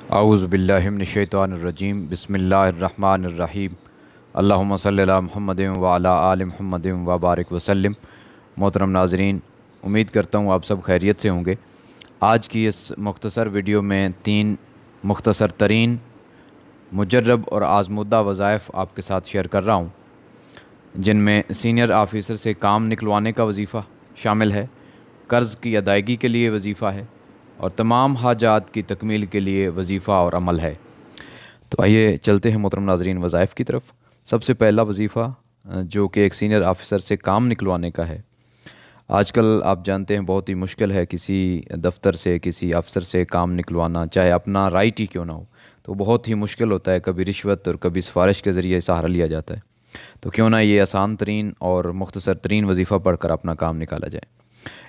अऊज़ु बिल्लाहि मिनश्शैतानिर्रजीम बिस्मिल्लाहिर्रहमानिर्रहीम अल्लाहुम्मा सल्लि अला मुहम्मदिन व अला आलि मुहम्मदिन व बारिक वसल्लम। मोहतरम नाज़रीन, उम्मीद करता हूँ आप सब खैरियत से होंगे। आज की इस मुख्तसर वीडियो में 3 मुख्तसर तरीन मुजर्रब और आज़मूदा वज़ाइफ आपके साथ शेयर कर रहा हूँ, जिनमें सीनियर ऑफ़िसर से काम निकलवाने का वजीफ़ा शामिल है, कर्ज़ की अदायगी के लिए वजीफ़ा है और तमाम हाजात की तकमील के लिए वजीफ़ा और अमल है। तो आइए चलते हैं मोहतरम नाज़रीन वज़ाइफ की तरफ। सबसे पहला वजीफ़ा जो कि एक सीनियर ऑफ़िसर से काम निकलवाने का है। आजकल आप जानते हैं बहुत ही मुश्किल है किसी दफ्तर से, किसी अफसर से काम निकलवाना, चाहे अपना राइट ही क्यों ना हो, तो बहुत ही मुश्किल होता है। कभी रिश्वत और कभी सिफारिश के ज़रिए सहारा लिया जाता है। तो क्यों ना ये आसान तरीन और मुख्तसर तरीन वजीफ़ा पढ़कर अपना काम निकाला जाए।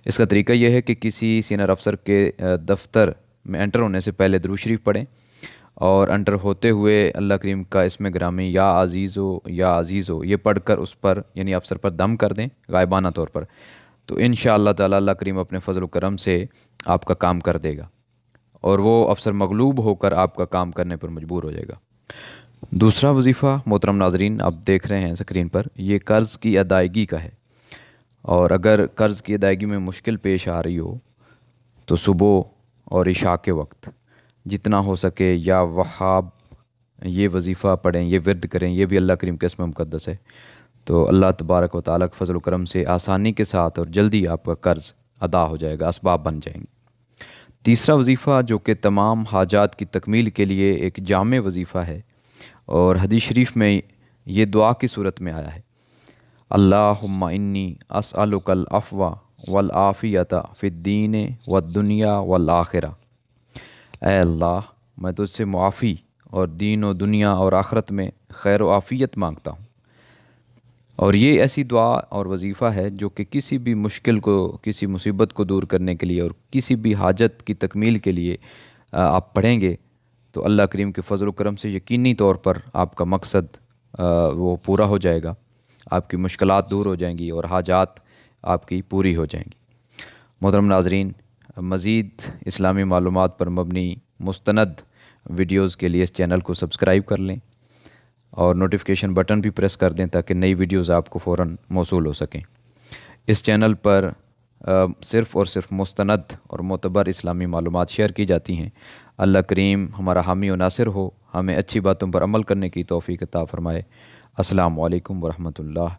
इसका तरीका यह है कि किसी सीनियर अफसर के दफ्तर में एंटर होने से पहले दुरूद शरीफ पढ़ें और एंटर होते हुए अल्लाह करीम का इसमें ग्रामी या अज़ीज़ो या अज़ीज़ो ये पढ़कर उस पर यानी अफसर पर दम कर दें गायबाना तौर पर। तो इंशाअल्लाह ताला अल्लाह करीम अपने फ़ज़ल व करम से आपका काम कर देगा और वो अफसर मगलूब होकर आपका काम करने पर मजबूर हो जाएगा। दूसरा वजीफ़ा मोहतरम नाज़रीन आप देख रहे हैं स्क्रीन पर, ये कर्ज़ की अदायगी का है। और अगर कर्ज़ की अदायगी में मुश्किल पेश आ रही हो तो सुबह और इशा के वक्त जितना हो सके या वहाब ये वजीफ़ा पढ़ें, ये विर्द करें। ये भी अल्लाह करीम के इसमें मुक़द्दस है। तो अल्लाह तबारक व तआला के फ़ज़ल व करम से आसानी के साथ और जल्दी आपका कर्ज़ अदा हो जाएगा, असबाब बन जाएंगे। तीसरा वजीफ़ा जो कि तमाम हाजात की तकमील के लिए एक जामे वजीफ़ा है और हदीस शरीफ में ये दुआ की सूरत में आया है, अल्लाहुम्मा इन्नी अस्अलुकल अफ़वा वल आफ़ियता फ़िद्दीन व दुनिया वल आखिरा। ऐ अल्लाह, मैं तुझसे मुआफ़ी और दीन और दुनिया और आखरत में खैर व आफ़ियत मांगता हूँ। और ये ऐसी दुआ और वजीफ़ा है जो कि किसी भी मुश्किल को, किसी मुसीबत को दूर करने के लिए और किसी भी हाजत की तकमील के लिए आप पढ़ेंगे तो अल्लाह करीम के फ़ज़ल व करम से यकीनी तौर पर आपका मकसद वो पूरा हो जाएगा, आपकी मुश्किलात दूर हो जाएंगी और हाजात आपकी पूरी हो जाएंगी। मोहतरम नाज़रीन, मज़ीद इस्लामी मालूमात पर मबनी मुस्तनद वीडियोज़ के लिए इस चैनल को सब्सक्राइब कर लें और नोटिफिकेशन बटन भी प्रेस कर दें ताकि नई वीडियोज़ आपको फ़ौरन मौसूल हो सकें। इस चैनल पर सिर्फ़ और सिर्फ मुस्तनद और मोतबर इस्लामी मालूमात शेयर की जाती हैं। अल्लाह करीम हमारा हामी व नासिर हो, हमें अच्छी बातों पर अमल करने की तौफ़ीक़ अता फ़रमाए। अस्सलामु अलैकुम व रहमतुल्लाह।